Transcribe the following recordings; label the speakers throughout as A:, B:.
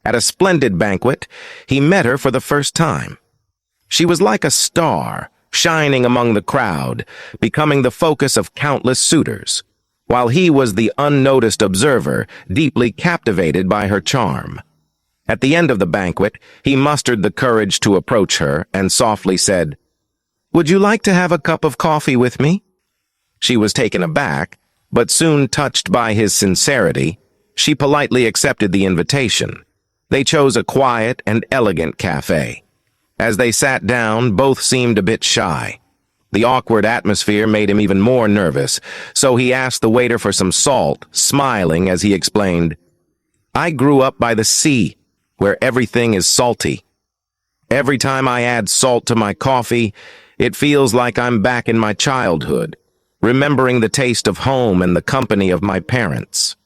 A: At a splendid banquet, he met her for the first time. She was like a star, shining among the crowd, becoming the focus of countless suitors, while he was the unnoticed observer, deeply captivated by her charm. At the end of the banquet, he mustered the courage to approach her and softly said, "Would you like to have a cup of coffee with me?" She was taken aback, but soon touched by his sincerity, she politely accepted the invitation. They chose a quiet and elegant cafe. As they sat down, both seemed a bit shy. The awkward atmosphere made him even more nervous, so he asked the waiter for some salt, smiling as he explained, "I grew up by the sea, where everything is salty. Every time I add salt to my coffee, it feels like I'm back in my childhood, remembering the taste of home and the company of my parents."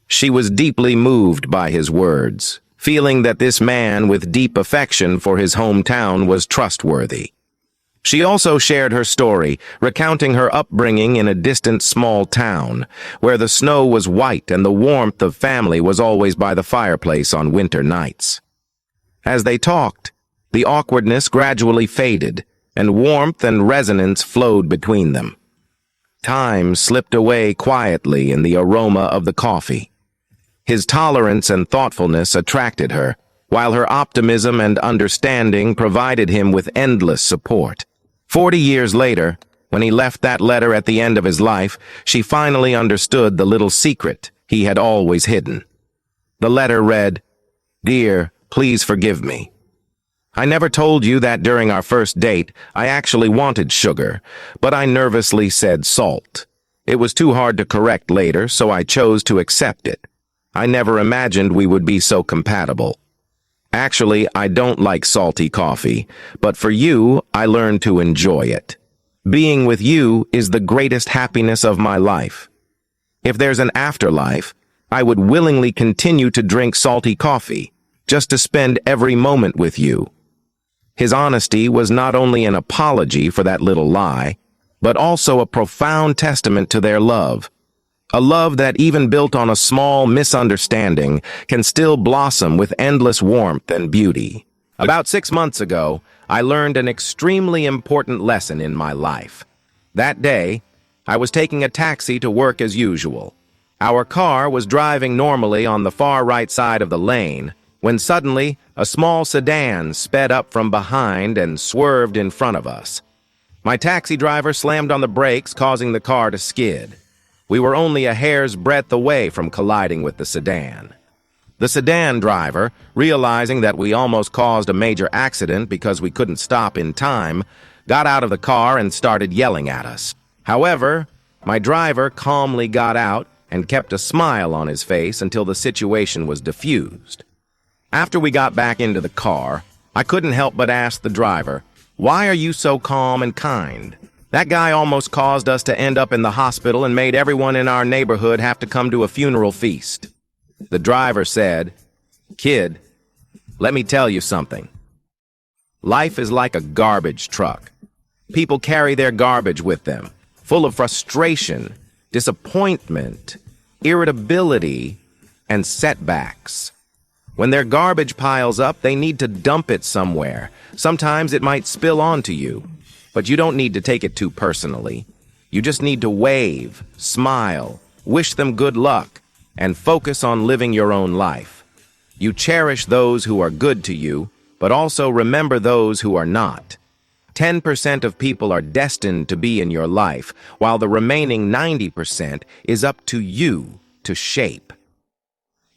A: She was deeply moved by his words, feeling that this man with deep affection for his hometown was trustworthy. She also shared her story, recounting her upbringing in a distant small town, where the snow was white and the warmth of family was always by the fireplace on winter nights. As they talked, the awkwardness gradually faded, and warmth and resonance flowed between them. Time slipped away quietly in the aroma of the coffee. His tolerance and thoughtfulness attracted her, while her optimism and understanding provided him with endless support. 40 years later, when he left that letter at the end of his life, she finally understood the little secret he had always hidden. The letter read, "Dear, please forgive me. I never told you that during our first date I actually wanted sugar, but I nervously said salt. It was too hard to correct later, so I chose to accept it. I never imagined we would be so compatible. Actually, I don't like salty coffee, but for you, I learned to enjoy it. Being with you is the greatest happiness of my life. If there's an afterlife, I would willingly continue to drink salty coffee, just to spend every moment with you." His honesty was not only an apology for that little lie, but also a profound testament to their love. A love that, even built on a small misunderstanding, can still blossom with endless warmth and beauty. About 6 months ago, I learned an extremely important lesson in my life. That day, I was taking a taxi to work as usual. Our car was driving normally on the far right side of the lane, when suddenly a small sedan sped up from behind and swerved in front of us. My taxi driver slammed on the brakes, causing the car to skid. We were only a hair's breadth away from colliding with the sedan. The sedan driver, realizing that we almost caused a major accident because we couldn't stop in time, got out of the car and started yelling at us. However, my driver calmly got out and kept a smile on his face until the situation was diffused. After we got back into the car, I couldn't help but ask the driver, "Why are you so calm and kind? That guy almost caused us to end up in the hospital and made everyone in our neighborhood have to come to a funeral feast." The driver said, "Kid, let me tell you something. Life is like a garbage truck. People carry their garbage with them, full of frustration, disappointment, irritability, and setbacks. When their garbage piles up, they need to dump it somewhere. Sometimes it might spill onto you. But you don't need to take it too personally. You just need to wave, smile, wish them good luck, and focus on living your own life. You cherish those who are good to you, but also remember those who are not. 10% of people are destined to be in your life, while the remaining 90% is up to you to shape.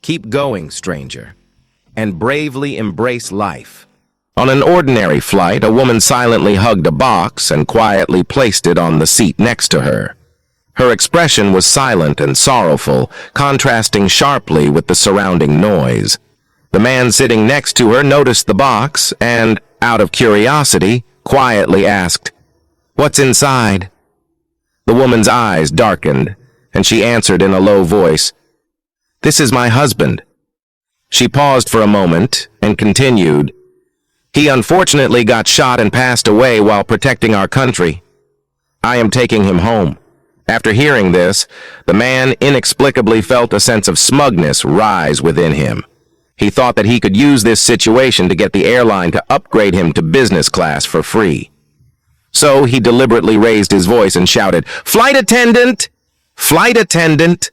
A: Keep going, stranger, and bravely embrace life." On an ordinary flight, a woman silently hugged a box and quietly placed it on the seat next to her. Her expression was silent and sorrowful, contrasting sharply with the surrounding noise. The man sitting next to her noticed the box and, out of curiosity, quietly asked, "What's inside?" The woman's eyes darkened, and she answered in a low voice, "This is my husband." She paused for a moment and continued, "He unfortunately got shot and passed away while protecting our country. I am taking him home." After hearing this, the man inexplicably felt a sense of smugness rise within him. He thought that he could use this situation to get the airline to upgrade him to business class for free. So he deliberately raised his voice and shouted, "Flight attendant! Flight attendant!"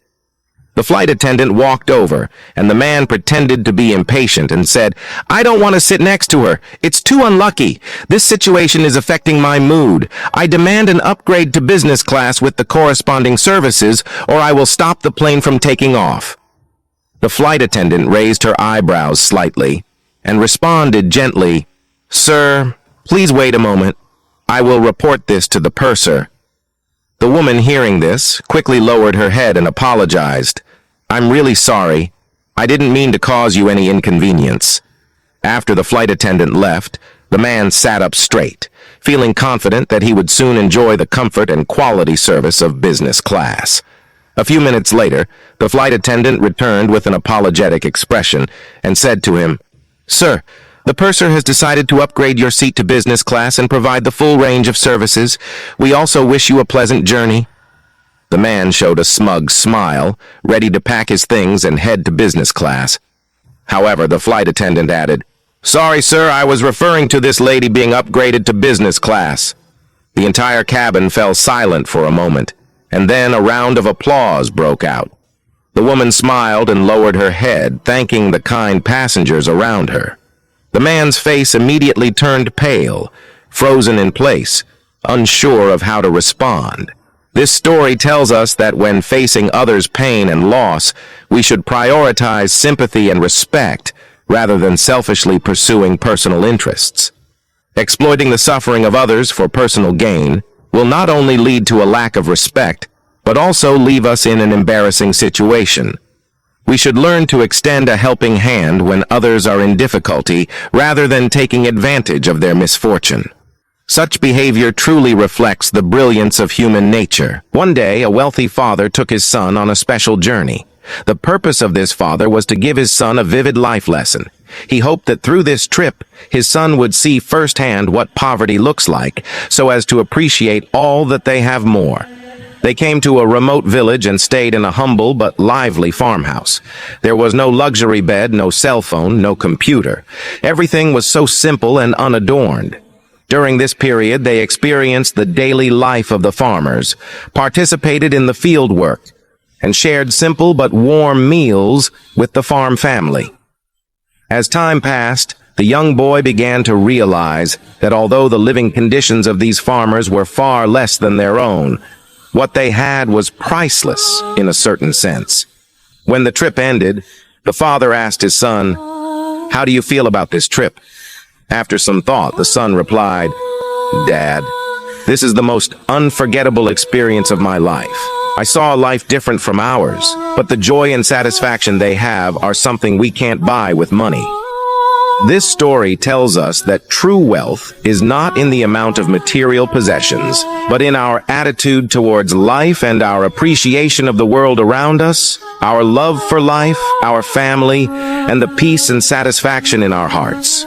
A: The flight attendant walked over, and the man pretended to be impatient and said, "I don't want to sit next to her. It's too unlucky. This situation is affecting my mood. I demand an upgrade to business class with the corresponding services, or I will stop the plane from taking off." The flight attendant raised her eyebrows slightly and responded gently, "Sir, please wait a moment. I will report this to the purser." The woman, hearing this, quickly lowered her head and apologized. "I'm really sorry. I didn't mean to cause you any inconvenience." After the flight attendant left, the man sat up straight, feeling confident that he would soon enjoy the comfort and quality service of business class. A few minutes later, the flight attendant returned with an apologetic expression and said to him, "Sir, the purser has decided to upgrade your seat to business class and provide the full range of services. We also wish you a pleasant journey." The man showed a smug smile, ready to pack his things and head to business class. However, the flight attendant added, "Sorry, sir, I was referring to this lady being upgraded to business class." The entire cabin fell silent for a moment, and then a round of applause broke out. The woman smiled and lowered her head, thanking the kind passengers around her. The man's face immediately turned pale, frozen in place, unsure of how to respond. This story tells us that when facing others' pain and loss, we should prioritize sympathy and respect rather than selfishly pursuing personal interests. Exploiting the suffering of others for personal gain will not only lead to a lack of respect, but also leave us in an embarrassing situation. We should learn to extend a helping hand when others are in difficulty rather than taking advantage of their misfortune. Such behavior truly reflects the brilliance of human nature. One day, a wealthy father took his son on a special journey. The purpose of this father was to give his son a vivid life lesson. He hoped that through this trip, his son would see firsthand what poverty looks like, so as to appreciate all that they have more. They came to a remote village and stayed in a humble but lively farmhouse. There was no luxury bed, no cell phone, no computer. Everything was so simple and unadorned. During this period, they experienced the daily life of the farmers, participated in the field work, and shared simple but warm meals with the farm family. As time passed, the young boy began to realize that although the living conditions of these farmers were far less than their own, what they had was priceless in a certain sense. When the trip ended, the father asked his son, "How do you feel about this trip?" After some thought, the son replied, "Dad, this is the most unforgettable experience of my life. I saw a life different from ours, but the joy and satisfaction they have are something we can't buy with money." This story tells us that true wealth is not in the amount of material possessions, but in our attitude towards life and our appreciation of the world around us, our love for life, our family, and the peace and satisfaction in our hearts.